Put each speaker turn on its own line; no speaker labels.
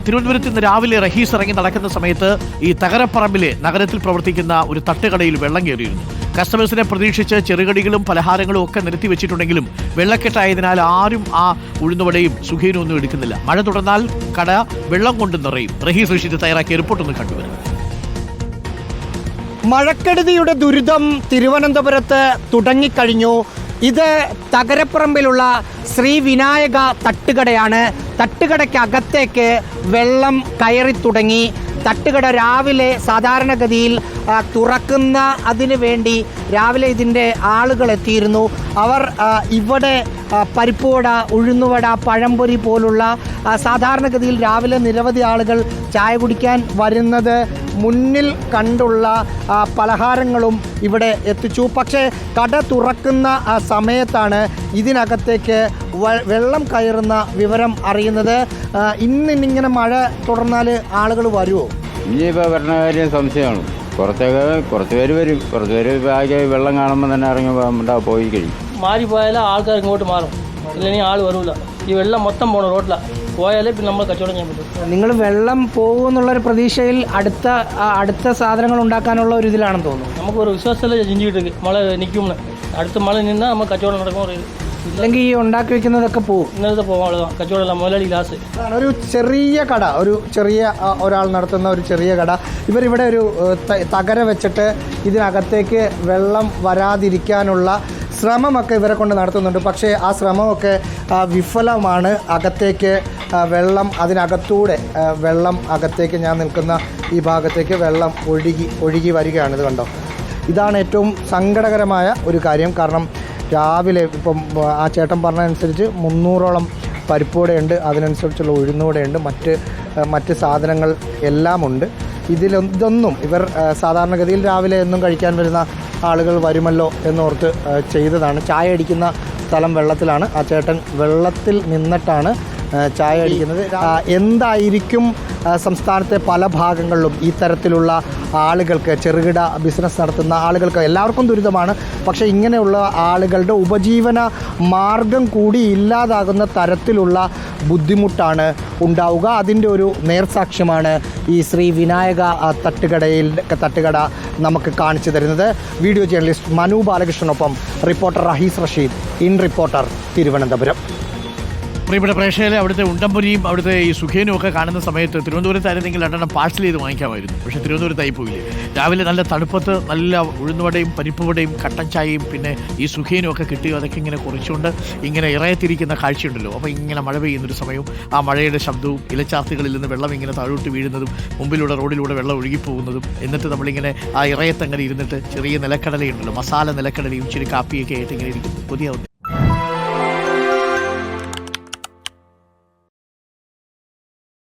തിരുവനന്തപുരത്ത് ഇന്ന് രാവിലെ റഹീസ് ഇറങ്ങി നടക്കുന്ന സമയത്ത് ഈ തകരപ്പറമ്പിലെ നഗരത്തിൽ പ്രവർത്തിക്കുന്ന ഒരു തട്ടുകടയിൽ വെള്ളം കയറിയിരുന്നു. കസ്റ്റമേഴ്സിനെ പ്രതീക്ഷിച്ച് ചെറുകടികളും പലഹാരങ്ങളും ഒക്കെ നിരത്തി വെച്ചിട്ടുണ്ടെങ്കിലും വെള്ളക്കെട്ടായതിനാൽ ആരും ആ ഉഴുന്നുവടയും സുഖീനും ഒന്നും എടുക്കുന്നില്ല. മഴ തുടർന്നാൽ കട വെള്ളം കൊണ്ട് നിറയും. റഹീസ് റഷീദ് തയ്യാറാക്കിയ റിപ്പോർട്ടൊന്ന് കണ്ടുവരും.
മഴക്കെടുതിയുടെ ദുരിതം തിരുവനന്തപുരത്ത് തുടങ്ങിക്കഴിഞ്ഞു. ഇത് തകരപ്പറമ്പിലുള്ള ശ്രീ വിനായക തട്ടുകടയാണ്. തട്ടുകടയ്ക്കകത്തേക്ക് വെള്ളം കയറി തുടങ്ങി. തട്ടുകട രാവിലെ സാധാരണഗതിയിൽ തുറക്കുന്ന അതിനു വേണ്ടി രാവിലെ ഇതിൻ്റെ ആളുകൾ എത്തിയിരുന്നു. അവർ ഇവിടെ പരിപ്പുവട, ഉഴുന്നുവട, പഴംപൊരി പോലുള്ള സാധാരണഗതിയിൽ രാവിലെ നിരവധി ആളുകൾ ചായ കുടിക്കാൻ വരുന്നത് മുന്നിൽ കണ്ടുള്ള പലഹാരങ്ങളും ഇവിടെ എത്തിച്ചു. പക്ഷേ കട തുറക്കുന്ന സമയത്താണ് ഇതിനകത്തേക്ക് വെള്ളം കയറുന്ന വിവരം അറിയുന്നത്. ഇന്നിങ്ങനെ മഴ തുടർന്നാൽ ആളുകൾ വരുമോ?
ഇനിയിപ്പോൾ വരണ കാര്യം സംശയമാണ്. കുറച്ച് പേര് വരും. കുറച്ച് പേര് ആകെ വെള്ളം കാണുമ്പോൾ തന്നെ ഇറങ്ങി പോയി കഴിയും.
മാറിപ്പോയാലും ആൾക്കാർ ഇങ്ങോട്ട് മാറും, ഇല്ലെങ്കിൽ ആൾ വരില്ല. ഈ വെള്ളം മൊത്തം പോകണം റോഡിലാണ്. പോയാലേ പിന്നെ നമ്മൾ കച്ചവടം ചെയ്യാൻ പറ്റും.
നിങ്ങൾ വെള്ളം പോകുമെന്നുള്ളൊരു പ്രതീക്ഷയിൽ അടുത്ത സാധനങ്ങൾ ഉണ്ടാക്കാനുള്ള ഒരു ഇതിലാണെന്ന് തോന്നുന്നു.
നമുക്കൊരു വിശ്വാസമല്ലേ ജിഞ്ചിട്ട് മഴ നിൽക്കുമെന്ന്. അടുത്ത മഴ നിന്നാൽ നമ്മൾ കച്ചവടം നടക്കും.
ഇല്ലെങ്കിൽ ഈ ഉണ്ടാക്കി വെക്കുന്നതൊക്കെ പോകും.
ഇന്നലത്തെ പോകാനുള്ള കച്ചവടമല്ല, മുതലാളി ഗ്ലാസ്.
ഒരു ചെറിയ കട, ഒരാൾ നടത്തുന്ന ഒരു ചെറിയ കട. ഇവരിവിടെ ഒരു തകര വെച്ചിട്ട് ഇതിനകത്തേക്ക് വെള്ളം വരാതിരിക്കാനുള്ള ശ്രമമൊക്കെ ഇവരെ കൊണ്ട് നടത്തുന്നുണ്ട്. പക്ഷേ ആ ശ്രമമൊക്കെ വിഫലമാണ്. അകത്തേക്ക് വെള്ളം, അതിനകത്തൂടെ വെള്ളം അകത്തേക്ക്, ഞാൻ നിൽക്കുന്ന ഈ ഭാഗത്തേക്ക് വെള്ളം ഒഴുകി വരികയാണ്. ഇത് കണ്ടോ, ഇതാണ് ഏറ്റവും സങ്കടകരമായ ഒരു കാര്യം. കാരണം രാവിലെ ഇപ്പം ആ ചേട്ടൻ പറഞ്ഞതനുസരിച്ച് 300ഓളം പരിപ്പുവടയുണ്ട്, അതിനനുസരിച്ചുള്ള ഉഴുന്നുവടയുണ്ട്, മറ്റ് സാധനങ്ങൾ എല്ലാമുണ്ട്. ഇതൊന്നും ഇവർ സാധാരണഗതിയിൽ രാവിലെ എന്നും കഴിക്കാൻ വരുന്ന ആളുകൾ വരുമല്ലോ എന്നോർത്ത് ചെയ്തതാണ്. ചായ അടിക്കുന്ന സ്ഥലം വെള്ളത്തിലാണ്. ആ ചേട്ടൻ വെള്ളത്തിൽ നിന്നിട്ടാണ് ചായ അടിക്കുന്നത്. എന്തായിരിക്കും സംസ്ഥാനത്തെ പല ഭാഗങ്ങളിലും ഈ തരത്തിലുള്ള ആളുകൾക്ക്, ചെറുകിട ബിസിനസ് നടത്തുന്ന ആളുകൾക്ക് എല്ലാവർക്കും ദുരിതമാണ്. പക്ഷേ ഇങ്ങനെയുള്ള ആളുകളുടെ ഉപജീവന മാർഗം കൂടി ഇല്ലാതാകുന്ന തരത്തിലുള്ള ബുദ്ധിമുട്ടാണ് ഉണ്ടാവുക. അതിൻ്റെ ഒരു നേർസാക്ഷ്യമാണ് ഈ ശ്രീ വിനായക തട്ടുകട നമുക്ക് കാണിച്ചു തരുന്നത്. വീഡിയോ ജേർണലിസ്റ്റ് മനു ബാലകൃഷ്ണനൊപ്പം reporter Rahees Rasheed, in reporter, Thiruvananthapuram.
പ്രിയപ്പെട്ട പ്രേക്ഷകരെ, അവിടുത്തെ ഉണ്ടംപൊരിയും അവിടുത്തെ ഈ സുഖേനും ഒക്കെ കാണുന്ന സമയത്ത് തിരുവനന്തപുരത്തായിരുന്നെങ്കിൽ രണ്ടെണ്ണം പാഴ്സൽ ചെയ്ത് വാങ്ങിക്കാമായിരുന്നു. പക്ഷേ തിരുവനന്തപുരത്തായി പോയില്ലേ. രാവിലെ നല്ല തണുപ്പത്ത് നല്ല ഉഴുന്നുവടയും പരിപ്പുവടയും കട്ടൻ ചായയും പിന്നെ ഈ സുഖേനും ഒക്കെ കിട്ടിയോ അതൊക്കെ ഇങ്ങനെ കുറച്ചുകൊണ്ട് ഇങ്ങനെ ഇറയത്തിരിക്കുന്ന കാഴ്ചയുണ്ടല്ലോ. അപ്പോൾ ഇങ്ങനെ മഴ പെയ്യുന്നൊരു സമയവും ആ മഴയുടെ ശബ്ദവും ഇലച്ചാർത്തുകളിൽ നിന്ന് വെള്ളം ഇങ്ങനെ താഴോട്ട് വീഴുന്നതും മുമ്പിലൂടെ റോഡിലൂടെ വെള്ളം ഒഴുകിപ്പോകുന്നതും, എന്നിട്ട് നമ്മളിങ്ങനെ ആ ഇറയത്തങ്ങനെ ഇരുന്നിട്ട് ചെറിയ നിലക്കടലയുണ്ടല്ലോ, മസാല നിലക്കടലയും ഇച്ചിരി കാപ്പിയൊക്കെ ആയിട്ട് ഇങ്ങനെ ഇരിക്കുന്നു. കൊതിയാവുന്നു.